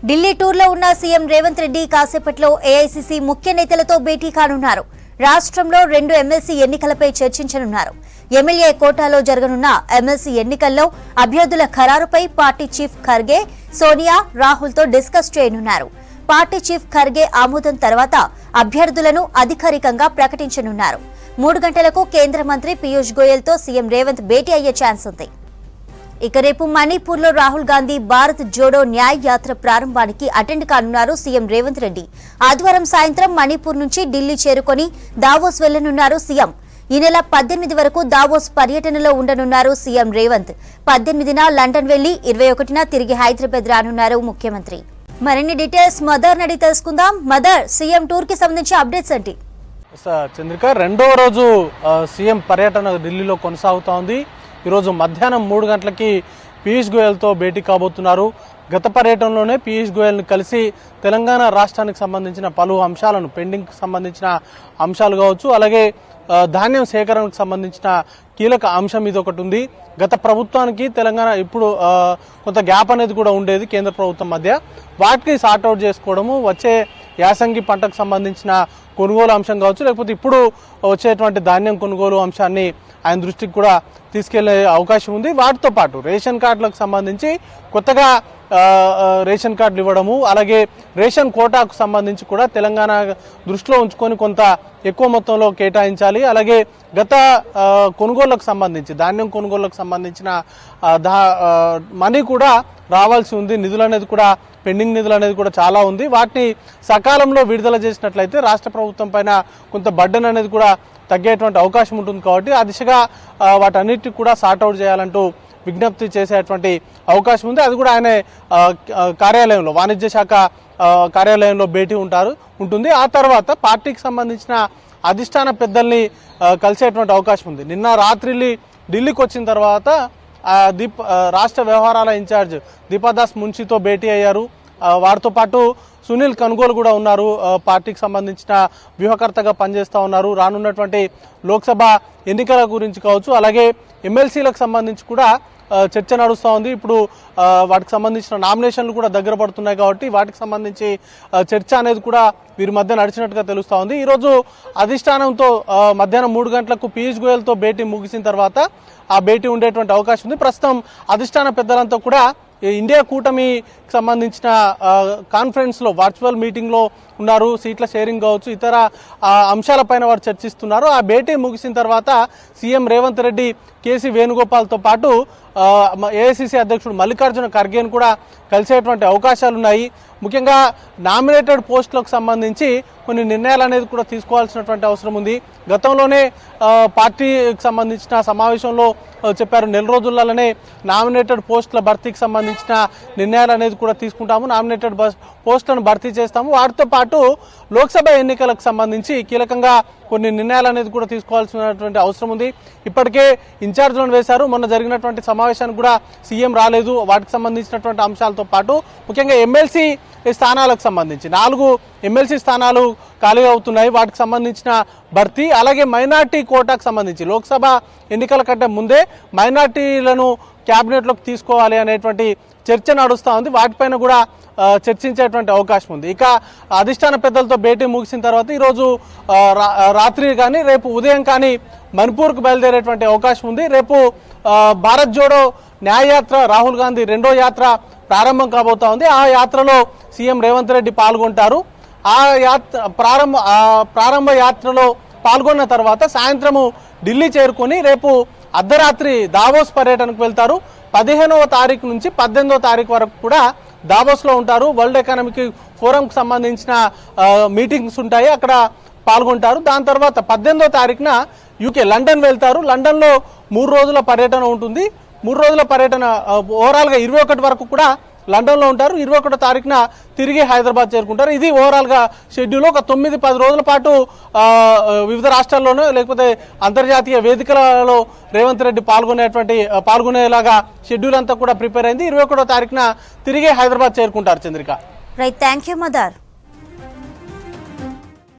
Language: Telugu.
ఢిల్లీ టూర్లో ఉన్న సీఎం రేవంత్ రెడ్డి కాసేపట్లో ఏఐసీసీ ముఖ్య నేతలతో భేటీ కానున్నారు. రాష్ట్రంలో 2 ఎమ్మెల్సీ ఎన్నికలపై చర్చించనున్నారు. ఎమ్మెల్యే కోటాలో జరగనున్న ఎమ్మెల్సీ ఎన్నికల్లో అభ్యర్థుల ఖరారుపై పార్టీ చీఫ్ ఖర్గే, సోనియా, రాహుల్తో డిస్కస్ చేయనున్నారు. పార్టీ చీఫ్ ఖర్గే ఆమోదం తర్వాత అభ్యర్థులను అధికారికంగా ప్రకటించనున్నారు. 3 గంటలకు కేంద్ర మంత్రి పీయూష్ గోయల్తో సీఎం రేవంత్ భేటీ అయ్యే ఛాన్స్ ఉంది. ఇక రేపు మణిపూర్లో రాహుల్ గాంధీ భారత్ జోడో న్యాయ్ యాత్ర ప్రారంభానికి అటెండ్ కానున్నారు సీఎం రేవంత్ రెడ్డి. ఆదివారం సాయంత్రం మణిపూర్ నుంచి ఢిల్లీ చేరుకొని దావోస్ వెళ్లనున్నారు సీఎం. ఈ నెల 18 వరకు దావోస్ పర్యటనలో ఉండనున్నారు సీఎం రేవంత్. 18న లండన్ వెళ్లి 21న తిరిగి హైదరాబాద్ రానున్నారు ముఖ్యమంత్రి. మరిన్ని డీటెయిల్స్ మదర్ నడి తెలుసుకుందాం. మదర్, సీఎం టూర్ కి సంబంధించి అప్డేట్స్ ఏంటి? చంద్రిక, రెండవ రోజు సీఎం పర్యటన ఢిల్లీలో కొనసాగుతోంది. ఈరోజు మధ్యాహ్నం 3 గంటలకి పీయూష్ గోయల్తో భేటీ కాబోతున్నారు. గత పర్యటనలోనే పీయూష్ గోయల్ని కలిసి తెలంగాణ రాష్ట్రానికి సంబంధించిన పలు అంశాలను, పెండింగ్కి సంబంధించిన అంశాలు కావచ్చు, అలాగే ధాన్యం సేకరణకు సంబంధించిన కీలక అంశం ఇది ఒకటి ఉంది. గత ప్రభుత్వానికి తెలంగాణ ఇప్పుడు కొంత గ్యాప్ అనేది కూడా ఉండేది కేంద్ర ప్రభుత్వం మధ్య. వాటిని సార్ట్అవుట్ చేసుకోవడము, వచ్చే యాసంగి పంటకు సంబంధించిన కొనుగోలు అంశం కావచ్చు, లేకపోతే ఇప్పుడు వచ్చేటువంటి ధాన్యం కొనుగోలు అంశాన్ని ఆయన దృష్టికి కూడా తీసుకెళ్లే అవకాశం ఉంది. వాటితో పాటు రేషన్ కార్డులకు సంబంధించి కొత్తగా రేషన్ కార్డులు ఇవ్వడము, అలాగే రేషన్ కోటాకు సంబంధించి కూడా తెలంగాణ దృష్టిలో ఉంచుకొని కొంత ఎక్కువ మొత్తంలో కేటాయించాలి. అలాగే గత కొనుగోళ్లకు సంబంధించి, ధాన్యం కొనుగోళ్లకు సంబంధించిన మనీ కూడా రావాల్సి ఉంది. నిధులు అనేది కూడా, పెండింగ్ నిధులు అనేది కూడా చాలా ఉంది. వాటిని సకాలంలో విడుదల చేసినట్లయితే రాష్ట్ర ప్రభుత్వం పైన కొంత బర్డెన్ అనేది కూడా తగ్గేటువంటి అవకాశం ఉంటుంది. కాబట్టి ఆ దిశగా వాటన్నిటిని కూడా సార్ట్అవుట్ చేయాలంటూ విజ్ఞప్తి చేసేటువంటి అవకాశం ఉంది. అది కూడా ఆయన కార్యాలయంలో, వాణిజ్య శాఖ కార్యాలయంలో భేటీ ఉంటుంది. ఆ తర్వాత పార్టీకి సంబంధించిన అధిష్టాన పెద్దల్ని కలిసేటువంటి అవకాశం ఉంది. నిన్న రాత్రి ఢిల్లీకి వచ్చిన తర్వాత రాష్ట్ర వ్యవహారాల ఇన్ఛార్జ్ దీపాదాస్ మున్షితో భేటీ అయ్యారు. వారితో పాటు సునీల్ కనుగోలు కూడా ఉన్నారు. పార్టీకి సంబంధించిన వ్యూహకర్తగా పనిచేస్తూ ఉన్నారు. రానున్నటువంటి లోక్సభ ఎన్నికల గురించి కావచ్చు, అలాగే ఎమ్మెల్సీలకు సంబంధించి కూడా చర్చ నడుస్తూ ఉంది. ఇప్పుడు వాటికి సంబంధించిన నామినేషన్లు కూడా దగ్గర పడుతున్నాయి కాబట్టి వాటికి సంబంధించి చర్చ అనేది కూడా వీరి మధ్య నడిచినట్టుగా తెలుస్తూ ఉంది. ఈరోజు అధిష్టానంతో మధ్యాహ్నం 3 గంటలకు పీయూష్ గోయల్తో భేటీ ముగిసిన తర్వాత ఆ భేటీ ఉండేటువంటి అవకాశం ఉంది. ప్రస్తుతం అధిష్టాన పెద్దలంతా కూడా ఇండియా కూటమికి సంబంధించిన కాన్ఫరెన్స్లో, వర్చువల్ మీటింగ్లో ఉన్నారు. సీట్ల షేరింగ్ కావచ్చు, ఇతర అంశాలపైన వారు చర్చిస్తున్నారు. ఆ భేటీ ముగిసిన తర్వాత సీఎం రేవంత్ రెడ్డి కేసీ వేణుగోపాల్తో పాటు ఏఐసీసీ అధ్యక్షుడు మల్లికార్జున ఖర్గేను కూడా కలిసేటువంటి అవకాశాలు ఉన్నాయి. ముఖ్యంగా నామినేటెడ్ పోస్టులకు సంబంధించి కొన్ని నిర్ణయాలు అనేది కూడా తీసుకోవాల్సినటువంటి అవసరం ఉంది. గతంలోనే పార్టీకి సంబంధించిన సమావేశంలో చెప్పారు, 4 రోజులలోనే నామినేటెడ్ పోస్టుల భర్తీకి సంబంధించిన నిర్ణయాలు అనేది కూడా తీసుకుంటాము, నామినేటెడ్ పోస్టులను భర్తీ చేస్తాము. వాటితో పాటు లోక్సభ ఎన్నికలకు సంబంధించి కీలకంగా కొన్ని నిర్ణయాలు అనేది కూడా తీసుకోవాల్సినటువంటి అవసరం ఉంది. ఇప్పటికే ఇన్ఛార్జ్లను వేశారు. మొన్న జరిగినటువంటి సమావేశానికి కూడా సీఎం రాలేదు. వాటికి సంబంధించినటువంటి అంశాలతో పాటు ముఖ్యంగా ఎమ్మెల్సీ స్థానాలకు సంబంధించి 4 ఎమ్మెల్సీ స్థానాలు ఖాళీ అవుతున్నాయి. వాటికి సంబంధించిన భర్తీ, అలాగే మైనార్టీ కోటాకు సంబంధించి లోక్సభ ఎన్నికల కంటే ముందే మైనార్టీలను క్యాబినెట్లోకి తీసుకోవాలి అనేటువంటి చర్చ నడుస్తూ ఉంది. వాటిపైన కూడా చర్చించేటువంటి అవకాశం ఉంది. ఇక అధిష్టాన పెద్దలతో భేటీ ముగిసిన తర్వాత ఈరోజు రాత్రి కానీ రేపు ఉదయం కానీ మణిపూర్కు బయలుదేరేటువంటి అవకాశం ఉంది. రేపు భారత్ జోడో న్యాయ యాత్ర, రాహుల్ గాంధీ 2వ యాత్ర ప్రారంభం కాబోతా ఉంది. ఆ యాత్రలో సీఎం రేవంత్ రెడ్డి పాల్గొంటారు. ఆ ప్రారంభ యాత్రలో పాల్గొన్న తర్వాత సాయంత్రము ఢిల్లీ చేరుకొని రేపు అర్ధరాత్రి దావోస్ పర్యటనకు వెళ్తారు. 15వ తారీఖు నుంచి 18వ తారీఖు వరకు కూడా దావోస్లో ఉంటారు. వరల్డ్ ఎకనామిక్ ఫోరంకి సంబంధించిన మీటింగ్స్ ఉంటాయి, అక్కడ పాల్గొంటారు. దాని తర్వాత 18వ తారీఖున యూకే లండన్ వెళ్తారు. లండన్లో 3 రోజుల పర్యటన ఉంటుంది. 3 రోజుల పర్యటన ఓవరాల్గా 21 వరకు కూడా లండన్లో ఉంటారు. 21వ తారీఖున తిరిగి హైదరాబాద్ చేరుకుంటారు. ఇది ఓవరాల్గా షెడ్యూల్. ఒక 9-10 రోజుల పాటు వివిధ రాష్ట్రాల్లోనూ లేకపోతే అంతర్జాతీయ వేదికలలో రేవంత్ రెడ్డి పాల్గొనేలాగా షెడ్యూల్ అంతా కూడా ప్రిపేర్ అయింది. 21వ తారీఖున తిరిగి హైదరాబాద్ చేరుకుంటారు. Chandrika, right, thank you mother.